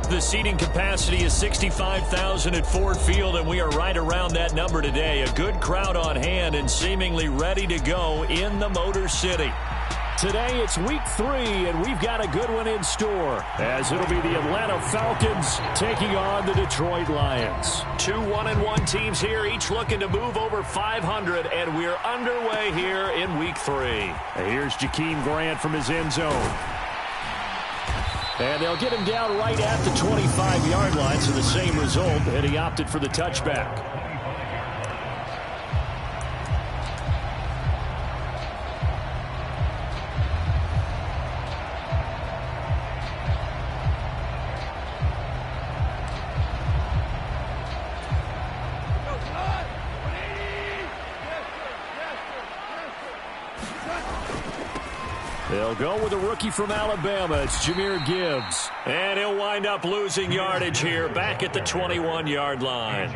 The seating capacity is 65,000 at Ford Field, and we are right around that number today. A good crowd on hand and seemingly ready to go in the Motor City. Today it's week 3, and we've got a good one in store, as it'll be the Atlanta Falcons taking on the Detroit Lions. 2 1-1 teams here, each looking to move over 500, and we're underway here in week 3. Here's Jakeem Grant from his end zone. And they'll get him down right at the 25-yard line, so the same result, and he opted for the touchback. They'll go with a rookie from Alabama. It's Jahmyr Gibbs. And he'll wind up losing yardage here back at the 21-yard line.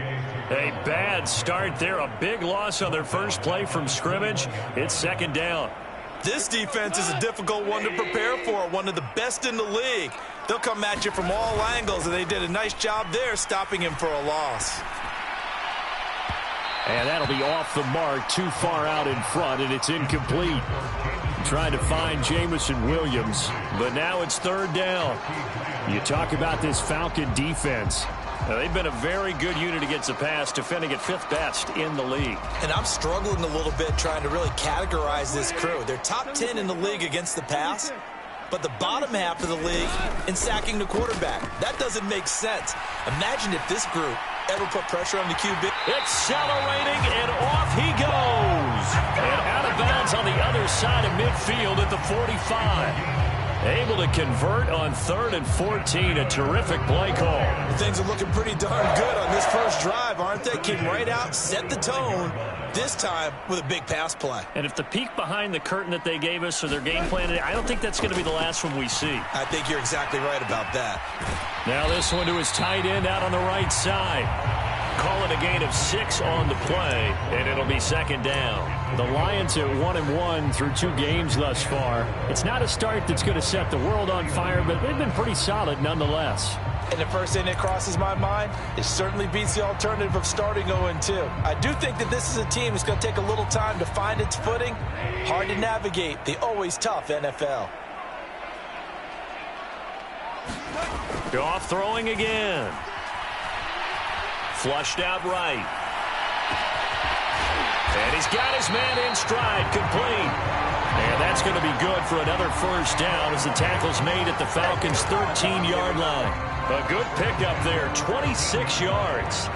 A bad start there. A big loss on their first play from scrimmage. It's second down. This defense is a difficult one to prepare for. One of the best in the league. They'll come at you from all angles, and they did a nice job there stopping him for a loss. And that'll be off the mark, too far out in front, and it's incomplete. Trying to find Jamison Williams, but now it's third down. You talk about this Falcon defense. They've been a very good unit against the pass, defending at 5th best in the league. And I'm struggling a little bit trying to really categorize this crew. They're top 10 in the league against the pass, but the bottom half of the league in sacking the quarterback. That doesn't make sense. Imagine if this group ever put pressure on the QB. Accelerating, and off he goes. And out of bounds on the other side of midfield at the 45. Able to convert on 3rd and 14. A terrific play call. Things are looking pretty darn good on this first drive, aren't they? Came right out, set the tone, this time with a big pass play. And if the peek behind the curtain that they gave us or their game plan, I don't think that's going to be the last one we see. I think you're exactly right about that. Now this one to his tight end out on the right side. Call it a gain of 6 on the play, and it'll be second down. The Lions at 1-1 through 2 games thus far. It's not a start that's going to set the world on fire, but they've been pretty solid nonetheless. And the first thing that crosses my mind, it certainly beats the alternative of starting 0-2. I do think that this is a team that's going to take a little time to find its footing. Hard to navigate the always tough NFL. Goff throwing again. Flushed out right. And he's got his man in stride, complete. And that's going to be good for another first down as the tackle's made at the Falcons' 13-yard line. A good pickup there, 26 yards.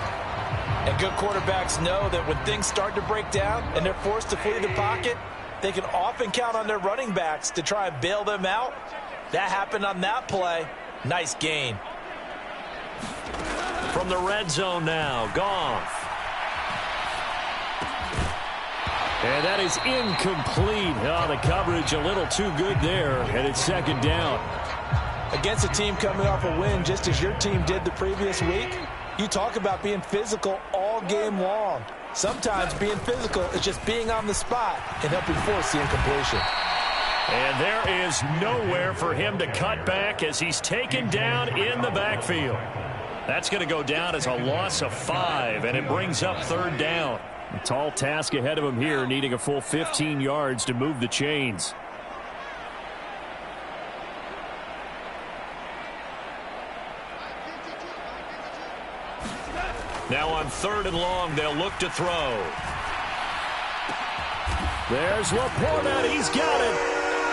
And good quarterbacks know that when things start to break down and they're forced to flee the pocket, they can often count on their running backs to try and bail them out. That happened on that play. Nice gain. From the red zone now, Goff. And that is incomplete. Oh, the coverage a little too good there, and it's second down. Against a team coming off a win just as your team did the previous week, you talk about being physical all game long. Sometimes being physical is just being on the spot and helping force the incompletion. And there is nowhere for him to cut back as he's taken down in the backfield. That's going to go down as a loss of 5, and it brings up third down. A tall task ahead of him here, needing a full 15 yards to move the chains. Now on 3rd and long, they'll look to throw. There's Laporta. He's got it.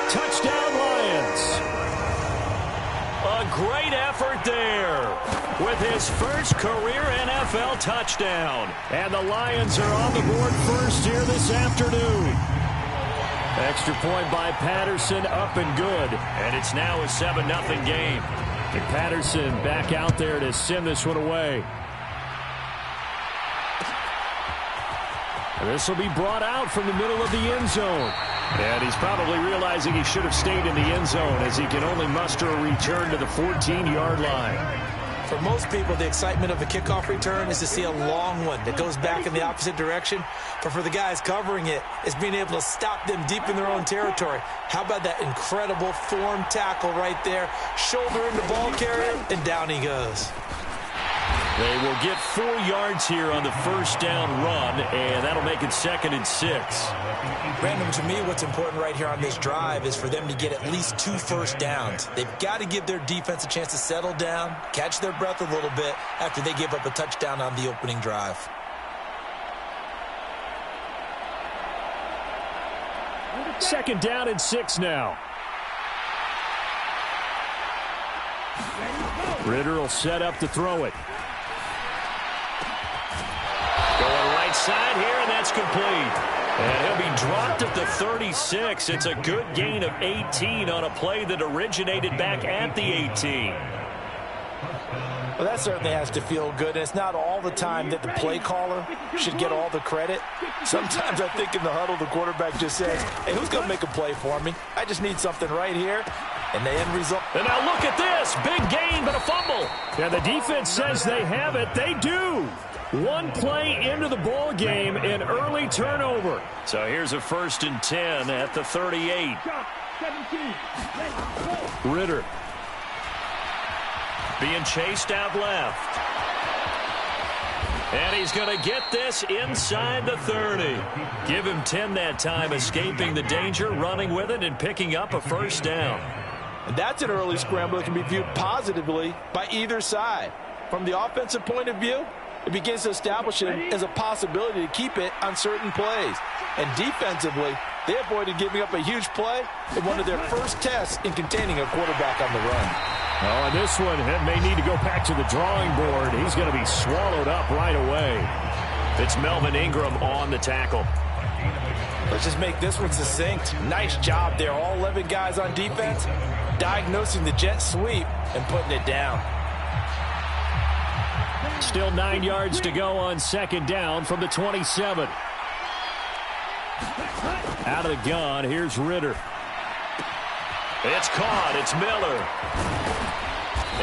Touchdown, Lions. A great effort there with his first career NFL touchdown. And the Lions are on the board first here this afternoon. Extra point by Patterson, up and good. And it's now a 7-0 game. And Patterson back out there to send this one away. This will be brought out from the middle of the end zone. And he's probably realizing he should have stayed in the end zone as he can only muster a return to the 14-yard line. For most people, the excitement of a kickoff return is to see a long one that goes back in the opposite direction. But for the guys covering it, it's being able to stop them deep in their own territory. How about that incredible form tackle right there? Shoulder in the ball carrier, and down he goes. They will get 4 yards here on the first down run, and that'll make it 2nd and 6. Brandon, to me, what's important right here on this drive is for them to get at least 2 first downs. They've got to give their defense a chance to settle down, catch their breath a little bit after they give up a touchdown on the opening drive. Second down and 6 now. Ritter will set up to throw it. Going right side here, and that's complete. And he'll be dropped at the 36. It's a good gain of 18 on a play that originated back at the 18. Well, that certainly has to feel good. And it's not all the time that the play caller should get all the credit. Sometimes I think in the huddle, the quarterback just says, hey, who's going to make a play for me? I just need something right here. And the end result. And now look at this. Big gain, but a fumble. Yeah, the defense says they have it. They do. One play into the ball game, an early turnover. So here's a 1st and 10 at the 38. Ritter being chased out left. And he's going to get this inside the 30. Give him 10 that time, escaping the danger, running with it, and picking up a first down. And that's an early scramble that can be viewed positively by either side. From the offensive point of view, it begins to establish it as a possibility to keep it on certain plays. And defensively, they avoided giving up a huge play in one of their first tests in containing a quarterback on the run. Oh, and this one may need to go back to the drawing board. He's going to be swallowed up right away. It's Melvin Ingram on the tackle. Let's just make this one succinct. Nice job there. All 11 guys on defense diagnosing the jet sweep and putting it down. Still 9 yards to go on 2nd down from the 27. Out of the gun, here's Ritter. It's caught. It's Miller.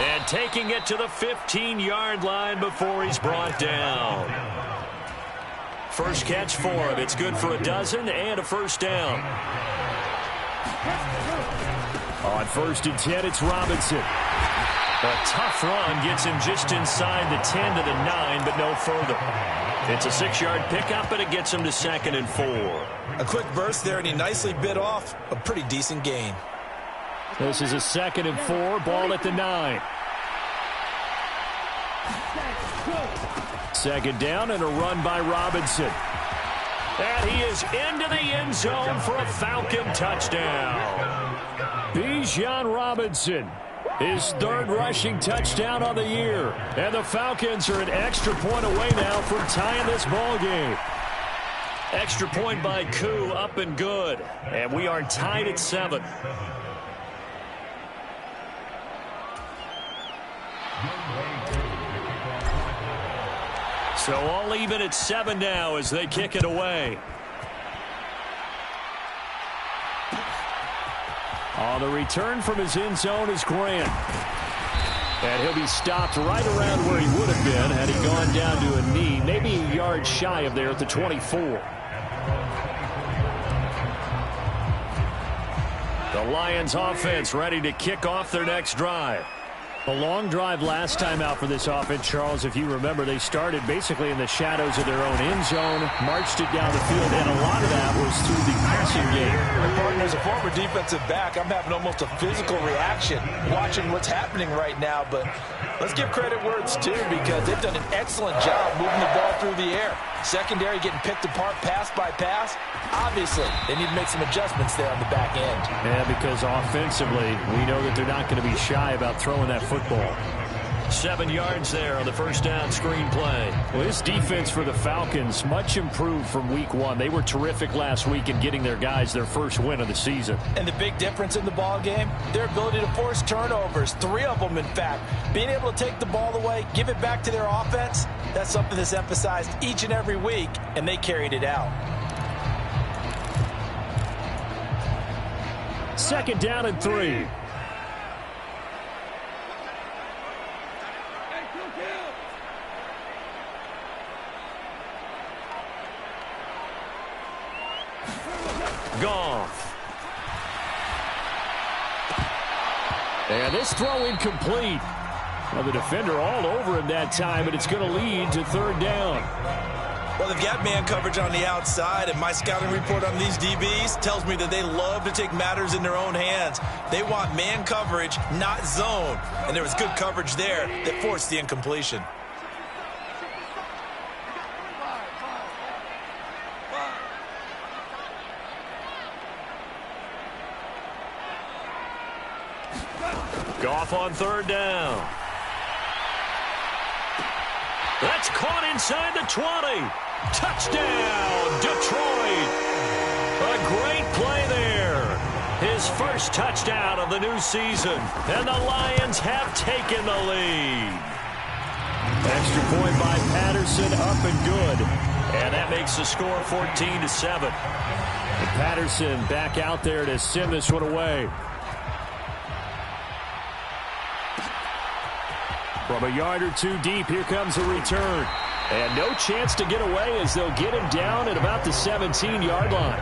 And taking it to the 15-yard line before he's brought down. First catch for him. It's good for a dozen and a first down. On 1st and 10, it's Robinson. A tough run gets him just inside the 10 to the 9, but no further. It's a 6-yard pickup, and it gets him to 2nd and 4. A quick burst there, and he nicely bit off a pretty decent gain. This is a 2nd and 4, ball at the 9. 2nd down and a run by Robinson. And he is into the end zone for a Falcon touchdown. Bijan Robinson, his 3rd rushing touchdown on the year. And the Falcons are an extra point away now from tying this ball game. Extra point by Koo, up and good. And we are tied at 7. So all even at 7 now as they kick it away. On the return from his end zone is Grant. And he'll be stopped right around where he would have been had he gone down to a knee, maybe a yard shy of there at the 24. The Lions offense ready to kick off their next drive. A long drive last time out for this offense, Charles. If you remember, they started basically in the shadows of their own end zone, marched it down the field, and a lot of that was through the passing game. Martin, as a former defensive back, I'm having almost a physical reaction watching what's happening right now. But let's give credit where it's due, because they've done an excellent job moving the ball through the air. Secondary getting picked apart pass by pass. Obviously, they need to make some adjustments there on the back end. Yeah, because offensively, we know that they're not going to be shy about throwing that football. 7 yards there on the first down screen play. Well, this defense for the Falcons, much improved from week 1. They were terrific last week in getting their guys their first win of the season. And the big difference in the ball game, their ability to force turnovers, 3 of them, in fact. Being able to take the ball away, give it back to their offense, that's something that's emphasized each and every week, and they carried it out. 2nd down and 3. And this throw incomplete. Well, the defender all over him that time, and it's going to lead to third down. Well, they've got man coverage on the outside, and my scouting report on these DBs tells me that they love to take matters in their own hands. They want man coverage, not zone. And there was good coverage there that forced the incompletion. Goff on third down. That's caught inside the 20. Touchdown, Detroit. A great play there. His first touchdown of the new season. And the Lions have taken the lead. Extra point by Patterson, up and good. And that makes the score 14-7. And Patterson back out there to send this one away. From a yard or two deep, here comes a return. And no chance to get away as they'll get him down at about the 17-yard line.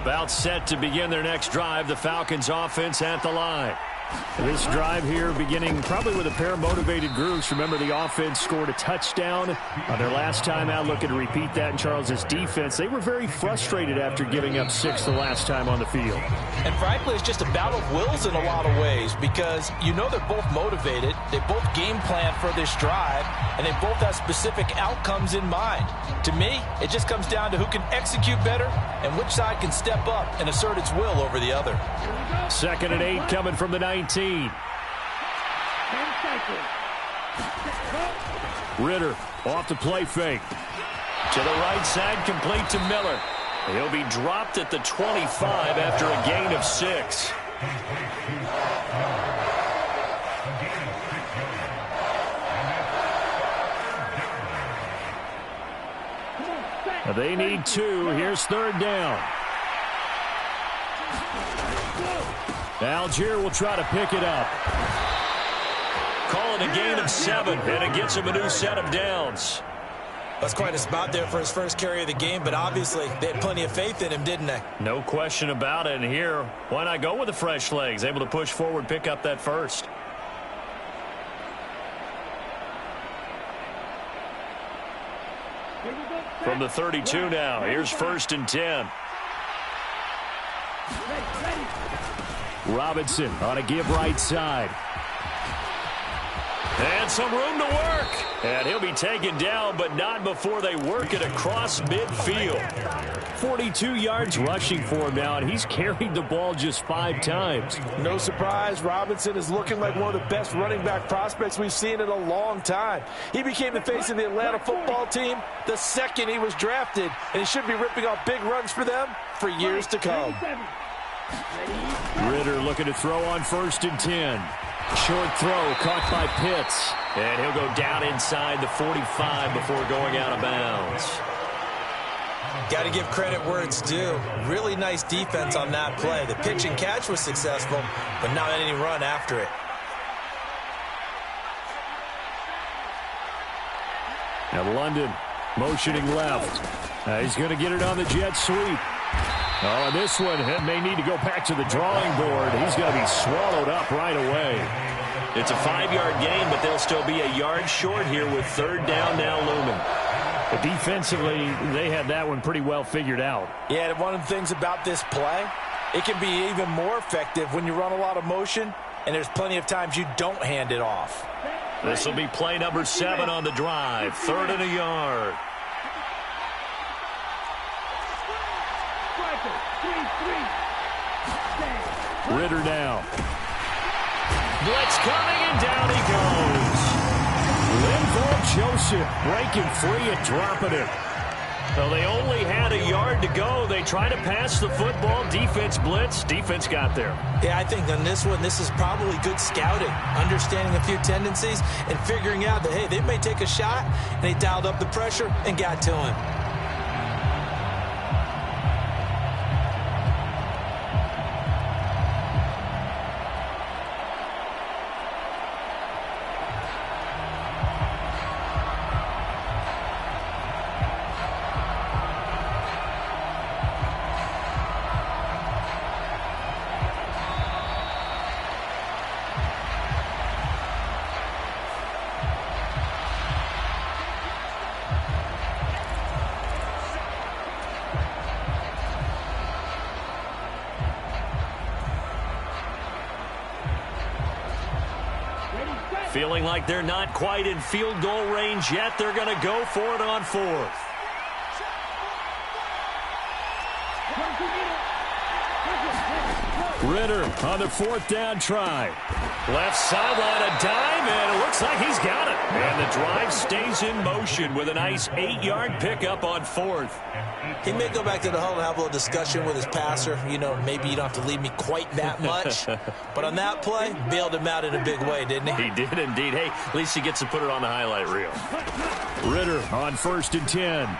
About set to begin their next drive, the Falcons offense at the line. This drive here beginning probably with a pair of motivated groups. Remember, the offense scored a touchdown on their last time out. Looking to repeat that in Charles's defense. They were very frustrated after giving up 6 the last time on the field. And frankly, it's just a battle of wills in a lot of ways because you know they're both motivated. They both game plan for this drive, and they both have specific outcomes in mind. To me, it just comes down to who can execute better and which side can step up and assert its will over the other. 2nd and 8 coming from the 19. Ritter off the play fake. To the right side, complete to Miller. He'll be dropped at the 25 after a gain of 6. They need 2. Here's third down. Algier will try to pick it up. Calling a gain of 7, and it gets him a new set of downs. That's quite a spot there for his first carry of the game, but obviously they had plenty of faith in him, didn't they? No question about it. And here, why not go with the fresh legs? Able to push forward, pick up that first. From the 32 now, here's 1st and 10. Robinson on a give right side. And some room to work. And he'll be taken down, but not before they work it across midfield. 42 yards rushing for him now, and he's carried the ball just 5 times. No surprise, Robinson is looking like one of the best running back prospects we've seen in a long time. He became the face of the Atlanta football team the second he was drafted, and he should be ripping off big runs for them for years to come. Ritter looking to throw on 1st and 10. Short throw caught by Pitts. And he'll go down inside the 45 before going out of bounds. Got to give credit where it's due. Really nice defense on that play. The pitch and catch was successful, but not any run after it. Now London motioning left. He's going to get it on the jet sweep. Oh, and this one may need to go back to the drawing board. He's going to be swallowed up right away. It's a 5-yard gain, but they'll still be a yard short here with third down now looming. But defensively, they had that one pretty well figured out. Yeah, one of the things about this play, it can be even more effective when you run a lot of motion, and there's plenty of times you don't hand it off. This will be play number 7 on the drive. 3rd and a yard. Ritter now. Blitz coming, and down he goes. Linval Joseph breaking free and dropping it. So they only had a yard to go. They try to pass the football. Defense blitz. Defense got there. Yeah, I think on this one, this is probably good scouting, understanding a few tendencies, and figuring out that, hey, they may take a shot, and they dialed up the pressure and got to him. Feeling like they're not quite in field goal range yet. They're going to go for it on fourth. Ritter on the fourth down try. Left sideline, a dime, and it looks like he's got it. And the drive stays in motion with a nice 8-yard pickup on fourth. He may go back to the huddle and have a little discussion with his passer. You know, maybe you don't have to leave me quite that much. But on that play, bailed him out in a big way, didn't he? He did indeed. Hey, at least he gets to put it on the highlight reel. Ritter on 1st and 10.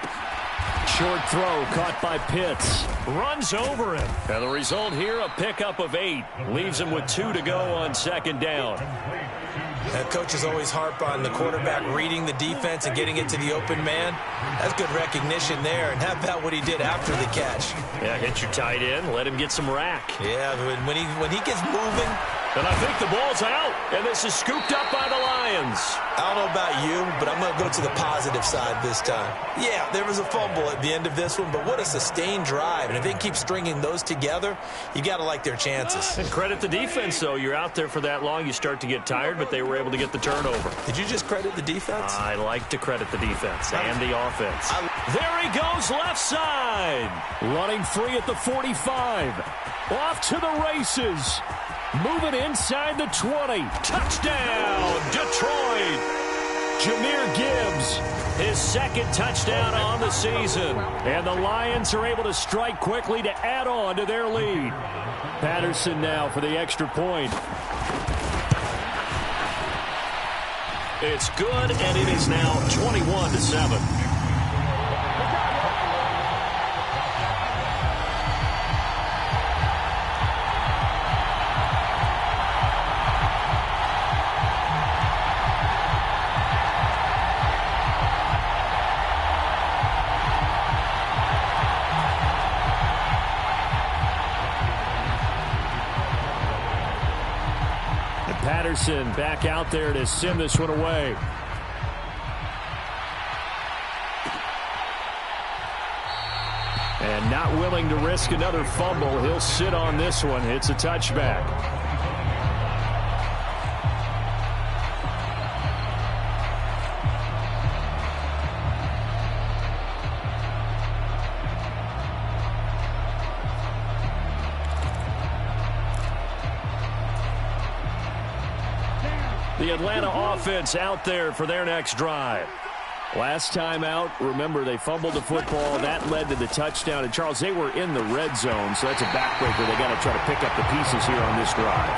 Short throw caught by Pitts. Runs over him. And the result here, a pickup of 8. Leaves him with 2 to go on 2nd down. Coaches always harp on the quarterback reading the defense and getting it to the open man. That's good recognition there. And how about what he did after the catch? Yeah, hit your tight end. Let him get some rack. Yeah, when he gets moving. And I think the ball's out. And this is scooped up by the Lions. I don't know about you, but I'm going to go to the positive side this time. Yeah, there was a fumble at the end of this one, but what a sustained drive. And if they keep stringing those together, you got to like their chances. And credit the defense, though. You're out there for that long, you start to get tired, but they were able to get the turnover. Did you just credit the defense? I like to credit the defense and the offense. There he goes, left side. Running free at the 45. Off to the races. Moving inside the 20. Touchdown, Detroit. Jahmyr Gibbs, his 2nd touchdown on the season. And the Lions are able to strike quickly to add on to their lead. Patterson now for the extra point. It's good, and it is now 21-7. Patterson back out there to send this one away. And not willing to risk another fumble. He'll sit on this one. It's a touchback. The Atlanta offense out there for their next drive. Last time out, remember, they fumbled the football. That led to the touchdown. And, Charles, they were in the red zone, so that's a backbreaker. They got to try to pick up the pieces here on this drive.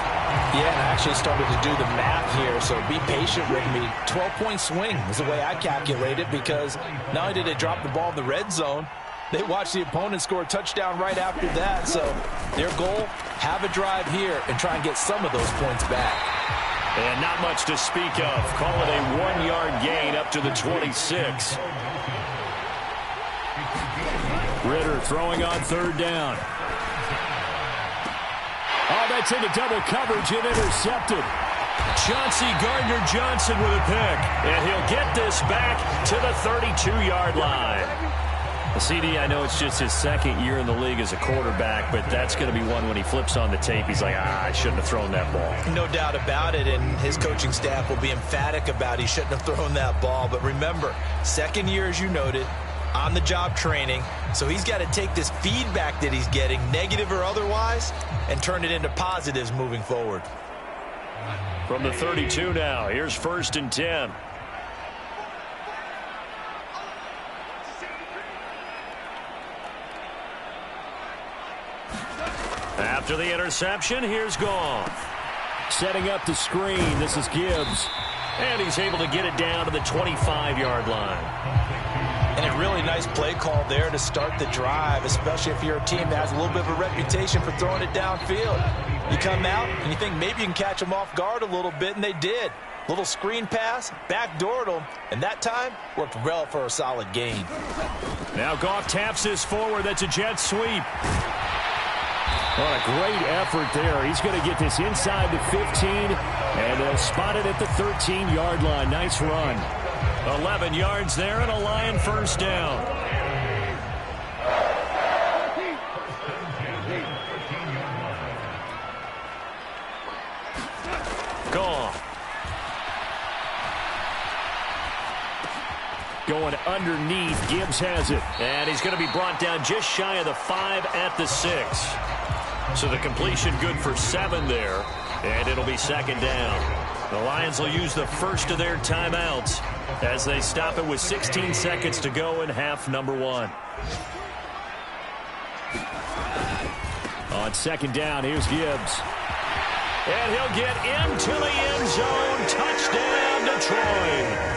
Yeah, and I actually started to do the math here, so be patient with me. 12-point swing is the way I calculate it, because not only did they drop the ball in the red zone, they watched the opponent score a touchdown right after that. So their goal, have a drive here and try and get some of those points back. And not much to speak of. Call it a 1-yard gain up to the 26. Ritter throwing on 3rd down. Oh, that's into double coverage and intercepted. Chauncey Gardner-Johnson with a pick. And he'll get this back to the 32-yard line. CD, I know it's just his 2nd year in the league as a quarterback, but that's going to be one when he flips on the tape. He's like, I shouldn't have thrown that ball. No doubt about it, and his coaching staff will be emphatic about he shouldn't have thrown that ball. But remember, 2nd year, as you noted, on-the-job training. So he's got to take this feedback that he's getting, negative or otherwise, and turn it into positives moving forward. From the 32 now, here's 1st and 10. After the interception, here's Goff. Setting up the screen, this is Gibbs. And he's able to get it down to the 25-yard line. And a really nice play call there to start the drive, especially if you're a team that has a little bit of a reputation for throwing it downfield. You come out and you think maybe you can catch them off guard a little bit, and they did. Little screen pass, backdoored them, and that time worked well for a solid gain. Now Goff taps this forward. That's a jet sweep. What a great effort there. He's going to get this inside the 15, and they'll spot it at the 13-yard line. Nice run. 11 yards there and a Lion 1st down. Goff. going underneath. Gibbs has it. And he's going to be brought down just shy of the 5 at the 6. So the completion good for 7 there. And it'll be second down. The Lions will use the first of their timeouts as they stop it with 16 seconds to go in half number 1. On second down, here's Gibbs. And he'll get into the end zone. Touchdown, Detroit.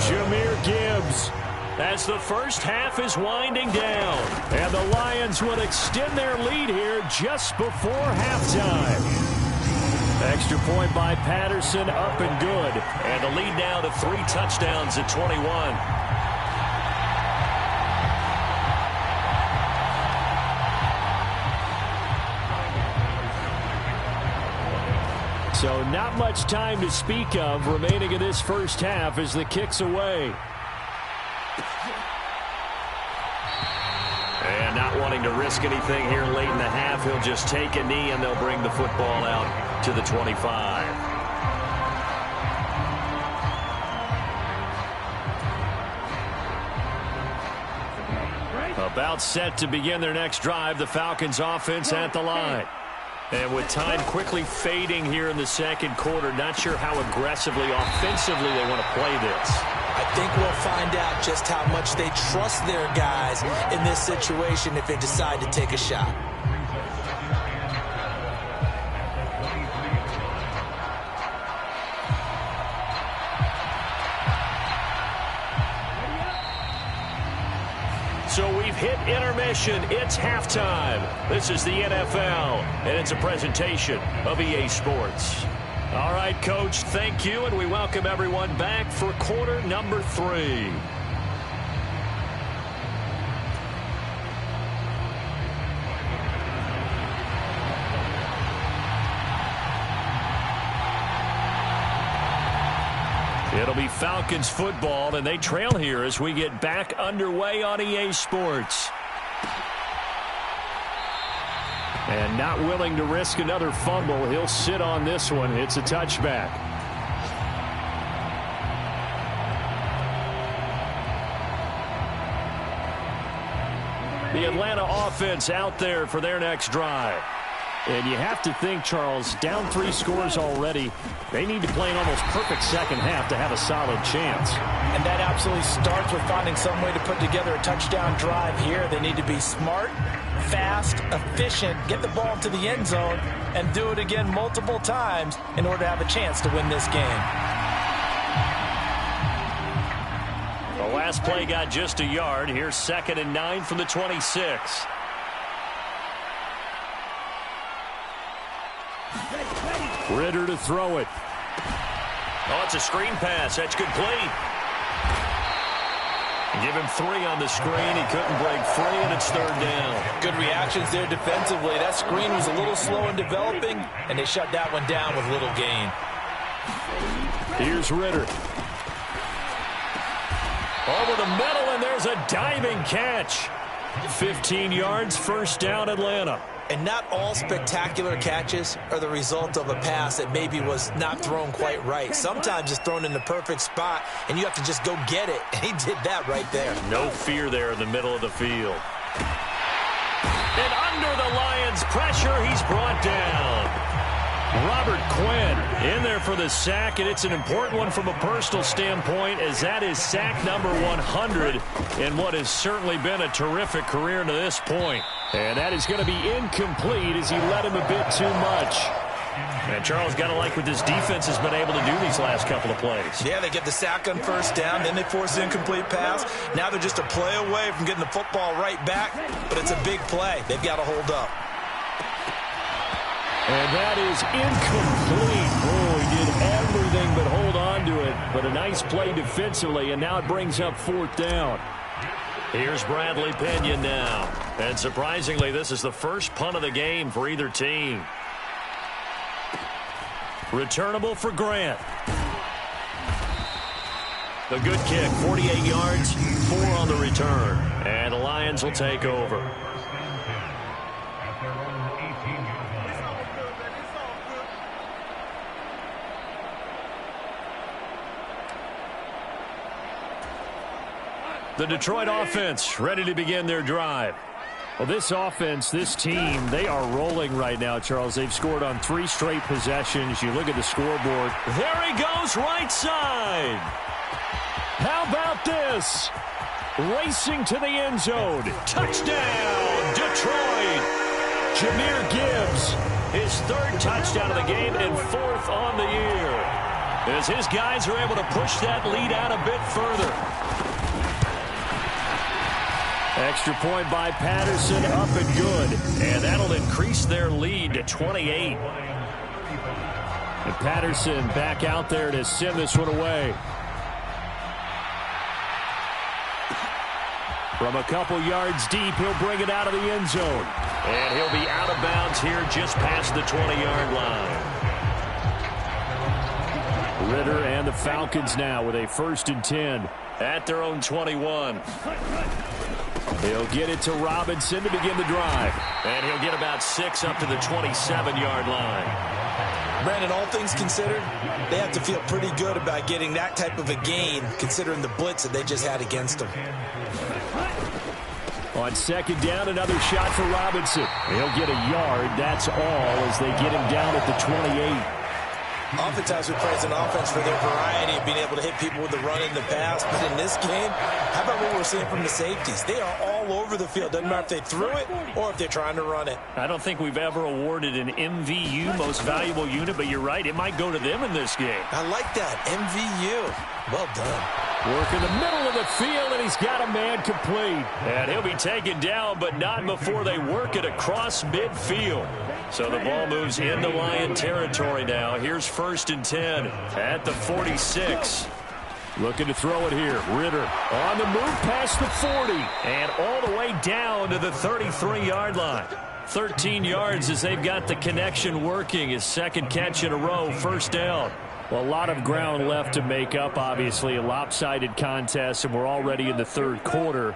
Jahmyr Gibbs, as the first half is winding down. And the Lions will extend their lead here just before halftime. Extra point by Patterson, up and good. And the lead now to 3 touchdowns at 21. So not much time to speak of remaining in this first half as the kick's away. And not wanting to risk anything here late in the half, he'll just take a knee and they'll bring the football out to the 25. About set to begin their next drive, the Falcons offense at the line. And with time quickly fading here in the second quarter, not sure how aggressively, offensively they want to play this. I think we'll find out just how much they trust their guys in this situation if they decide to take a shot. So we've hit intermission. It's halftime. This is the NFL, and it's a presentation of EA Sports. All right, Coach, thank you, and we welcome everyone back for quarter number 3. It'll be Falcons football, and they trail here as we get back underway on EA Sports. And not willing to risk another fumble. He'll sit on this one. It's a touchback. The Atlanta offense out there for their next drive. And you have to think, Charles, down 3 scores already. They need to play an almost perfect second half to have a solid chance. And that absolutely starts with finding some way to put together a touchdown drive here. They need to be smart, fast, efficient, get the ball to the end zone, and do it again multiple times in order to have a chance to win this game. The last play got just a yard. Here's 2nd and 9 from the 26. Ritter to throw it. Oh, it's a screen pass. That's complete. Give him 3 on the screen. He couldn't break free, and it's 3rd down. Good reactions there defensively. That screen was a little slow in developing, and they shut that one down with little gain. Here's Ritter. Over the middle, and there's a diving catch. 15 yards, 1st down, Atlanta. And not all spectacular catches are the result of a pass that maybe was not thrown quite right. Sometimes it's thrown in the perfect spot, and you have to just go get it. And he did that right there. No fear there in the middle of the field. And under the Lions' pressure, he's brought down. Robert Quinn in there for the sack, and it's an important one from a personal standpoint, as that is sack number 100 in what has certainly been a terrific career to this point. And that is going to be incomplete as he led him a bit too much. And Charles, got to like what this defense has been able to do these last couple of plays. Yeah, they get the sack on 1st down, then they force the incomplete pass. Now they're just a play away from getting the football right back, but it's a big play. They've got to hold up. And that is incomplete. Oh, he did everything but hold on to it. But a nice play defensively, and now it brings up 4th down. Here's Bradley Pinion now. And surprisingly, this is the first punt of the game for either team. Returnable for Grant. The good kick, 48 yards, 4 on the return. And the Lions will take over. The Detroit offense ready to begin their drive. Well, this offense, this team, they are rolling right now, Charles. They've scored on 3 straight possessions. You look at the scoreboard. There he goes, right side. How about this? Racing to the end zone. Touchdown, Detroit. Jahmyr Gibbs, his 3rd touchdown of the game and 4th on the year. As his guys are able to push that lead out a bit further. Extra point by Patterson, up and good. And that'll increase their lead to 28. And Patterson back out there to send this one away. From a couple yards deep, he'll bring it out of the end zone. And he'll be out of bounds here just past the 20-yard line. Ritter and the Falcons now with a 1st and 10. At their own 21. He'll get it to Robinson to begin the drive. And he'll get about 6 up to the 27-yard line. Brandon, all things considered, they have to feel pretty good about getting that type of a gain, considering the blitz that they just had against them. On 2nd down, another shot for Robinson. He'll get a yard, that's all, as they get him down at the 28. Oftentimes we praise an offense for their variety of being able to hit people with the run and the pass. But in this game, how about what we're seeing from the safeties? They are all over the field. Doesn't matter if they threw it or if they're trying to run it. I don't think we've ever awarded an MVU, most valuable unit, but you're right. It might go to them in this game. I like that. MVU. Well done. Work in the middle of the field, and he's got a man complete. And he'll be taken down, but not before they work it across midfield. So the ball moves into Lion territory now. Here's 1st and 10 at the 46. Looking to throw it here. Ritter on the move past the 40. And all the way down to the 33-yard line. 13 yards as they've got the connection working. His 2nd catch in a row, 1st down. Well, a lot of ground left to make up, obviously. A lopsided contest, and we're already in the 3rd quarter.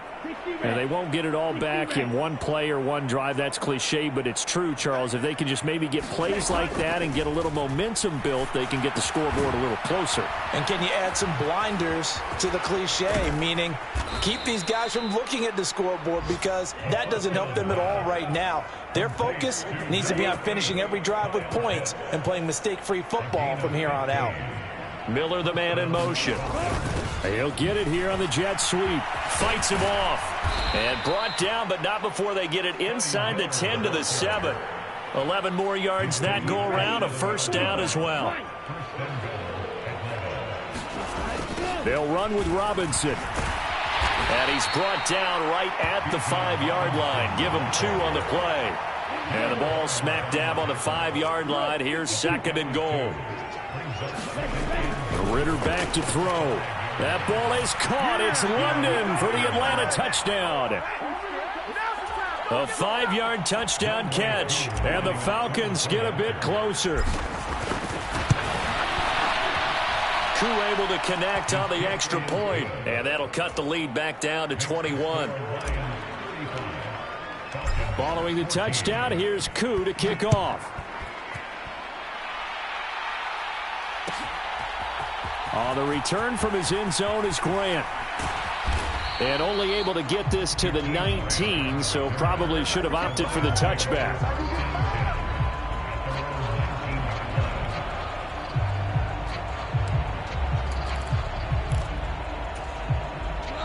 And they won't get it all back in one play or one drive. That's cliche, but it's true, Charles. If they can just maybe get plays like that and get a little momentum built, they can get the scoreboard a little closer. And can you add some blinders to the cliche, meaning keep these guys from looking at the scoreboard, because that doesn't help them at all right now. Their focus needs to be on finishing every drive with points and playing mistake-free football from here on out. Miller, the man in motion. He'll get it here on the jet sweep. Fights him off. And brought down, but not before they get it inside the 10 to the 7. 11 more yards that go around. A 1st down as well. They'll run with Robinson. And he's brought down right at the 5-yard line. Give him 2 on the play. And the ball smack dab on the 5-yard line. Here's 2nd and goal. Ritter back to throw. That ball is caught. It's London for the Atlanta touchdown. A 5-yard touchdown catch. And the Falcons get a bit closer. Koo able to connect on the extra point. And that'll cut the lead back down to 21. Following the touchdown, here's Koo to kick off. On the return from his end zone is Grant. And only able to get this to the 19, so probably should have opted for the touchback.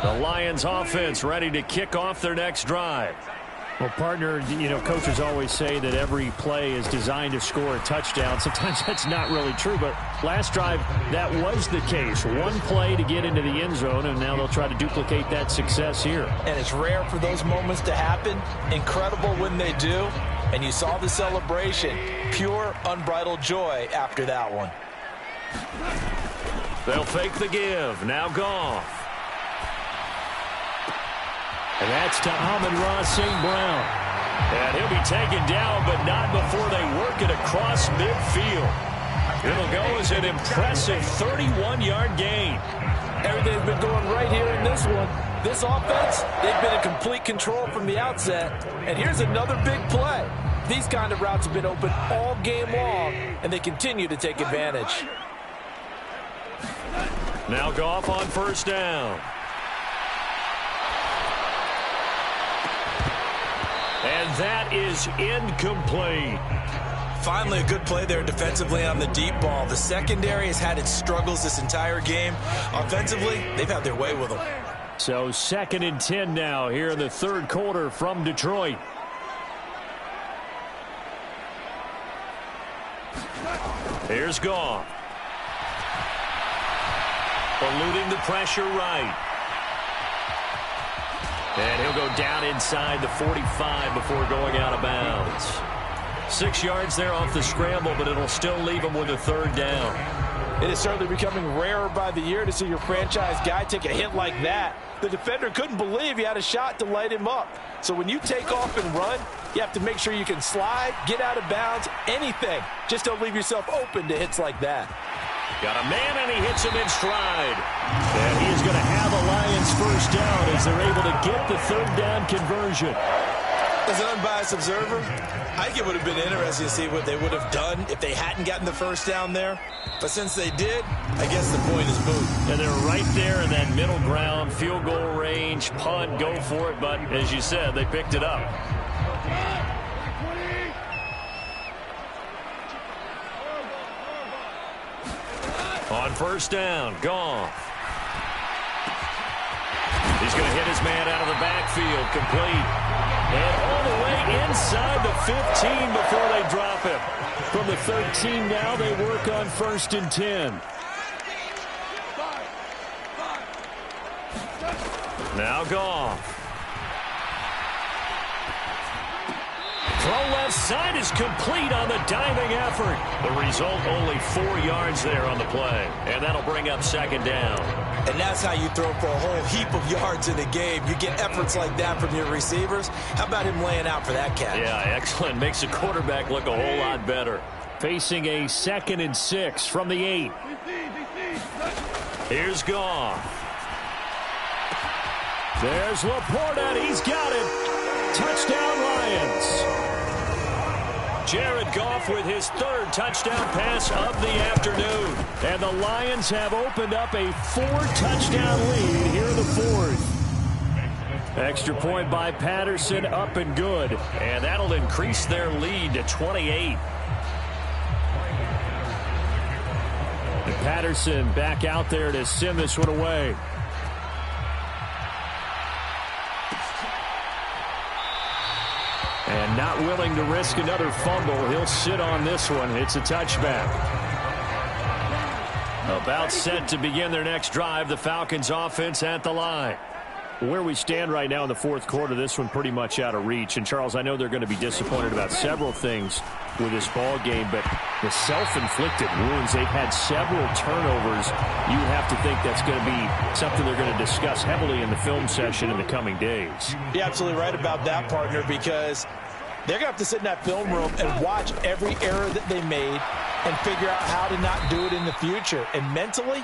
The Lions offense ready to kick off their next drive. Well, partner, you know, coaches always say that every play is designed to score a touchdown. Sometimes that's not really true, but last drive, that was the case. One play to get into the end zone, and now they'll try to duplicate that success here. And it's rare for those moments to happen. Incredible when they do. And you saw the celebration. Pure, unbridled joy after that one. They'll fake the give. Now Goff. And that's to Amon-Ra St. Brown. And he'll be taken down, but not before they work it across midfield. It'll go as an impressive 31-yard gain. Everything's been going right here in this one. This offense, they've been in complete control from the outset. And here's another big play. These kind of routes have been open all game long, and they continue to take advantage. Now Goff on 1st down. And that is incomplete. Finally, a good play there defensively on the deep ball. The secondary has had its struggles this entire game. Offensively, they've had their way with them. So 2nd and 10 now here in the third quarter from Detroit. Here's Goff. Eluding the pressure right. And he'll go down inside the 45 before going out of bounds. 6 yards there off the scramble, but it'll still leave him with a 3rd down. It is certainly becoming rarer by the year to see your franchise guy take a hit like that. The defender couldn't believe he had a shot to light him up. So when you take off and run, you have to make sure you can slide, get out of bounds, anything. Just don't leave yourself open to hits like that. Got a man, and he hits him in stride. And he is going to have a Lions 1st down as they're able to get the 3rd down conversion. As an unbiased observer, I think it would have been interesting to see what they would have done if they hadn't gotten the 1st down there. But since they did, I guess the point is moot. And they're right there in that middle ground, field goal range, punt, go for it. But as you said, they picked it up. On 1st down, Goff. He's going to hit his man out of the backfield, complete. And all the way inside the 15 before they drop him. From the 13 now, they work on 1st and 10. Now Goff. Throw left side is complete on the diving effort. The result, only 4 yards there on the play. And that'll bring up 2nd down. And that's how you throw for a whole heap of yards in a game. You get efforts like that from your receivers. How about him laying out for that catch? Yeah, excellent. Makes the quarterback look a whole lot better. Facing a 2nd and 6 from the 8. Here's Goff. There's Laporta. He's got it. Touchdown, Lions. Jared Goff with his 3rd touchdown pass of the afternoon. And the Lions have opened up a 4-touchdown lead here in the 4th. Extra point by Patterson, up and good. And that'll increase their lead to 28. And Patterson back out there to send this one away. And not willing to risk another fumble. He'll sit on this one. It's a touchback. About set to begin their next drive. The Falcons offense at the line. Where we stand right now in the 4th quarter, this one pretty much out of reach. And, Charles, I know they're going to be disappointed about several things with this ball game, but the self-inflicted wounds, they've had several turnovers. You have to think that's going to be something they're going to discuss heavily in the film session in the coming days. You're absolutely right about that, partner, because they're going to have to sit in that film room and watch every error that they made and figure out how to not do it in the future. And mentally,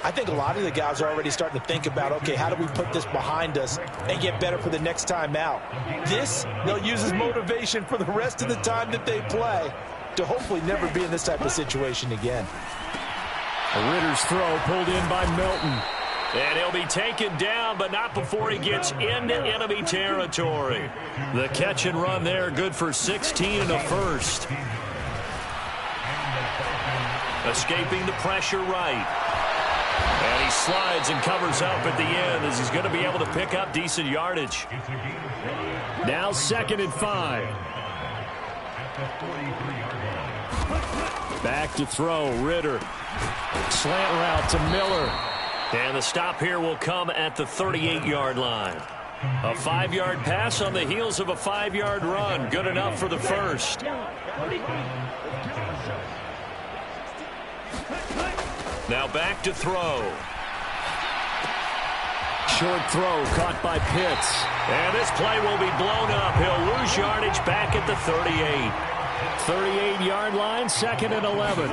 I think a lot of the guys are already starting to think about, okay, how do we put this behind us and get better for the next time out? This, they'll use as motivation for the rest of the time that they play to hopefully never be in this type of situation again. Ritter's throw pulled in by Milton. And he'll be taken down, but not before he gets into enemy territory. The catch and run there, good for 16 and a 1st. Escaping the pressure right. And he slides and covers up at the end as he's going to be able to pick up decent yardage. Now 2nd and 5. Back to throw, Ritter. Slant route to Miller. And the stop here will come at the 38-yard line. A 5-yard pass on the heels of a 5-yard run. Good enough for the 1st. Now back to throw. Short throw caught by Pitts. And this play will be blown up. He'll lose yardage back at the 38. 38-yard line, 2nd and 11.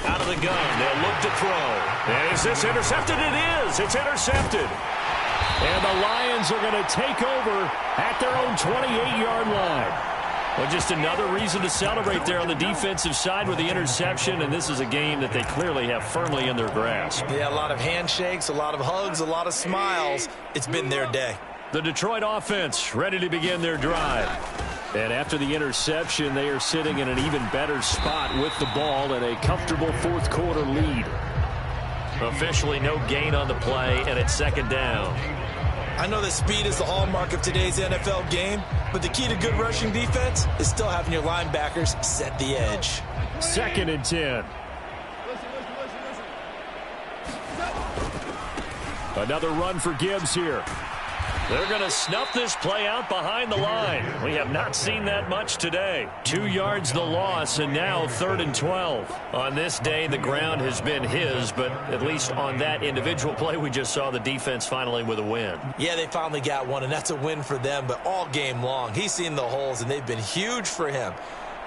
Out of the gun, they'll look to throw. And is this intercepted? It is. It's intercepted. And the Lions are going to take over at their own 28-yard line. Well, just another reason to celebrate there on the defensive side with the interception, and this is a game that they clearly have firmly in their grasp. Yeah, a lot of handshakes, a lot of hugs, a lot of smiles. It's been their day. The Detroit offense ready to begin their drive. And after the interception, they are sitting in an even better spot with the ball and a comfortable fourth quarter lead. Officially no gain on the play, and it's second down. I know that speed is the hallmark of today's NFL game, but the key to good rushing defense is still having your linebackers set the edge. Second and 10. Another run for Gibbs here. They're going to snuff this play out behind the line. We have not seen that much today. 2 yards the loss, and now 3rd and 12. On this day, the ground has been his, but at least on that individual play, we just saw the defense finally with a win. Yeah, they finally got one, and that's a win for them, but all game long, he's seen the holes, and they've been huge for him.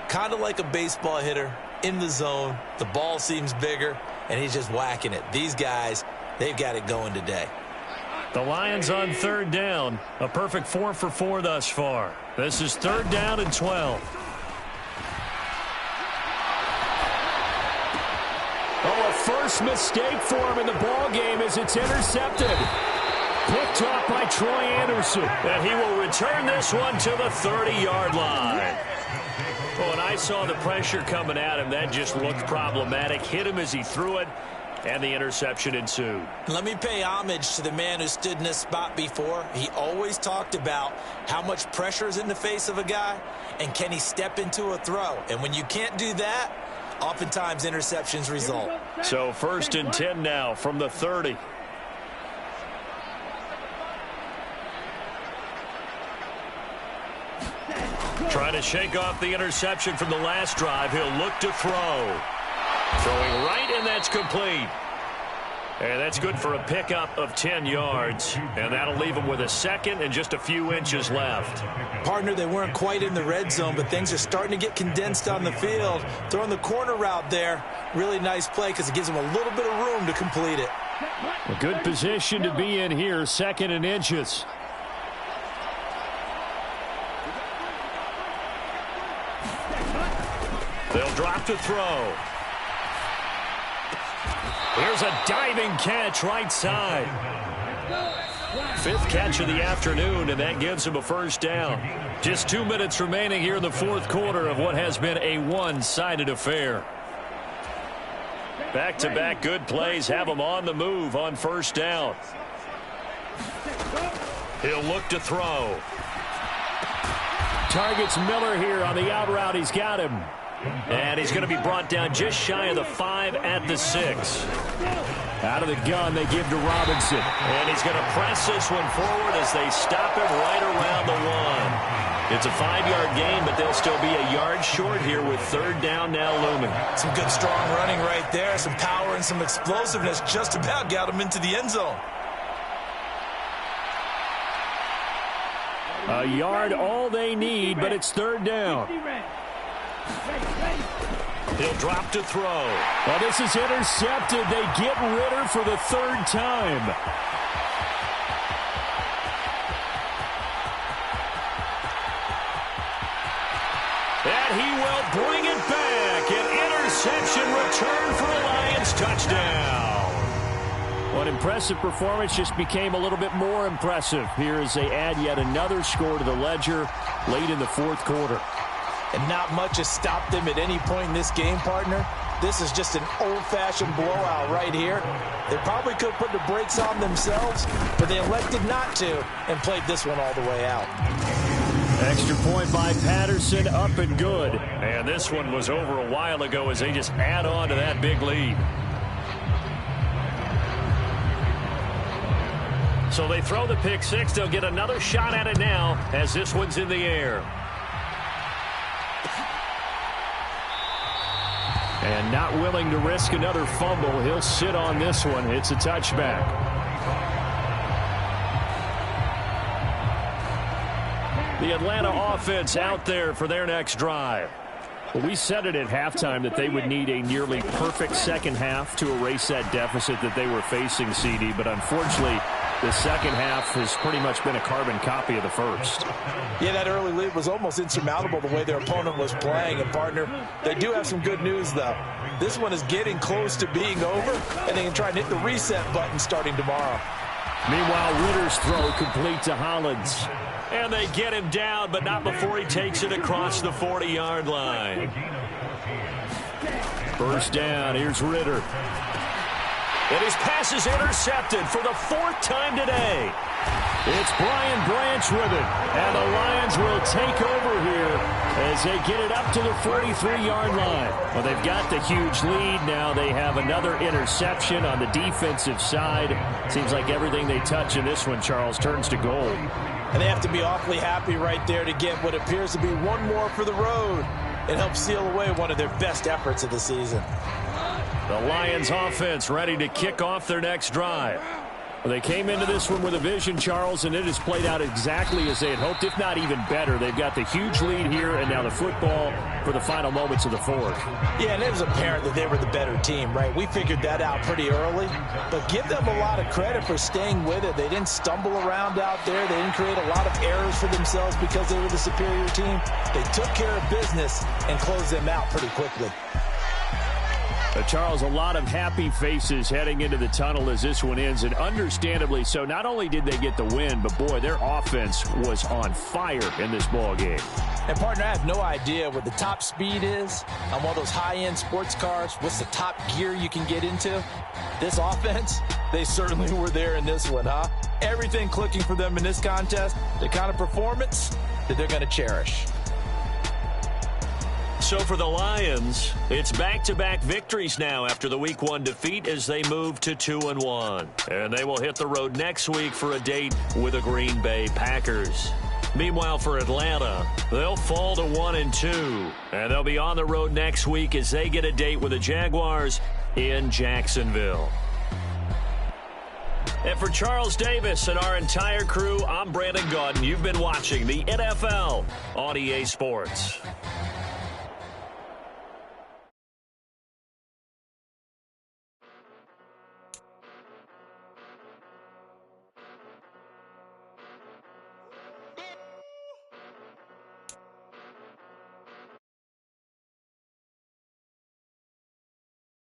Kind of like a baseball hitter in the zone. The ball seems bigger, and he's just whacking it. These guys, they've got it going today. The Lions on 3rd down. A perfect 4 for 4 thus far. This is 3rd down and 12. Oh, a first mistake for him in the ball game as it's intercepted. Picked off by Troy Anderson. And he will return this one to the 30-yard line. Oh, and I saw the pressure coming at him. That just looked problematic. Hit him as he threw it. And the interception ensued. Let me pay homage to the man who stood in this spot before. He always talked about how much pressure is in the face of a guy, and can he step into a throw. And when you can't do that, oftentimes interceptions result. So 1st and 10 now from the 30. Trying to shake off the interception from the last drive. He'll look to throw. Throwing right, and that's complete. And that's good for a pickup of 10 yards. And that'll leave him with a second and just a few inches left. Partner, they weren't quite in the red zone, but things are starting to get condensed on the field. Throwing the corner route there, really nice play because it gives them a little bit of room to complete it. A good position to be in here, 2nd and inches. They'll drop to throw. Here's a diving catch right side. 5th catch of the afternoon, and that gives him a first down. Just 2 minutes remaining here in the fourth quarter of what has been a one-sided affair. Back-to-back good plays have him on the move on first down. He'll look to throw. Targets Miller here on the out route. He's got him. And he's going to be brought down just shy of the 5 at the 6. Out of the gun, they give to Robinson. And he's going to press this one forward as they stop him right around the 1. It's a 5-yard gain, but they'll still be a yard short here with 3rd down now looming. Some good strong running right there. Some power and some explosiveness just about got him into the end zone. A yard all they need, but it's 3rd down. He'll drop to throw. Well, this is intercepted. They get Ritter for the 3rd time. And he will bring it back. An interception return for a Lions touchdown. One impressive performance just became a little bit more impressive here as they add yet another score to the ledger late in the fourth quarter. And not much has stopped them at any point in this game, partner. This is just an old-fashioned blowout right here. They probably could put the brakes on themselves, but they elected not to and played this one all the way out. Extra point by Patterson, up and good. And this one was over a while ago as they just add on to that big lead. So they throw the pick six. They'll get another shot at it now as this one's in the air. And not willing to risk another fumble. He'll sit on this one. It's a touchback. The Atlanta offense out there for their next drive. Well, we said it at halftime that they would need a nearly perfect second half to erase that deficit that they were facing, CD. But unfortunately, the second half has pretty much been a carbon copy of the first. Yeah, that early lead was almost insurmountable the way their opponent was playing. And, partner, they do have some good news, though. This one is getting close to being over, and they can try and hit the reset button starting tomorrow. Meanwhile, Ritter's throw complete to Hollins. And they get him down, but not before he takes it across the 40-yard line. First down, here's Ritter. And his pass is intercepted for the 4th time today. It's Brian Branch with it. And the Lions will take over here as they get it up to the 43-yard line. Well, they've got the huge lead. Now they have another interception on the defensive side. Seems like everything they touch in this one, Charles, turns to gold. And they have to be awfully happy right there to get what appears to be one more for the road. It helps seal away one of their best efforts of the season. The Lions offense ready to kick off their next drive. Well, they came into this one with a vision, Charles, and it has played out exactly as they had hoped, if not even better. They've got the huge lead here, and now the football for the final moments of the fourth. Yeah, and it was apparent that they were the better team, right? We figured that out pretty early, but give them a lot of credit for staying with it. They didn't stumble around out there. They didn't create a lot of errors for themselves because they were the superior team. They took care of business and closed them out pretty quickly. Charles, a lot of happy faces heading into the tunnel as this one ends, and understandably so. Not only did they get the win, but, boy, their offense was on fire in this ball game. And, partner, I have no idea what the top speed is on one of those high-end sports cars. What's the top gear you can get into? This offense, they certainly were there in this one, huh? Everything clicking for them in this contest, the kind of performance that they're going to cherish. So for the Lions, it's back-to-back victories now after the Week 1 defeat as they move to 2-1. And they will hit the road next week for a date with the Green Bay Packers. Meanwhile, for Atlanta, they'll fall to 1-2. And they'll be on the road next week as they get a date with the Jaguars in Jacksonville. And for Charles Davis and our entire crew, I'm Brandon Gaudin. You've been watching the NFL on EA Sports.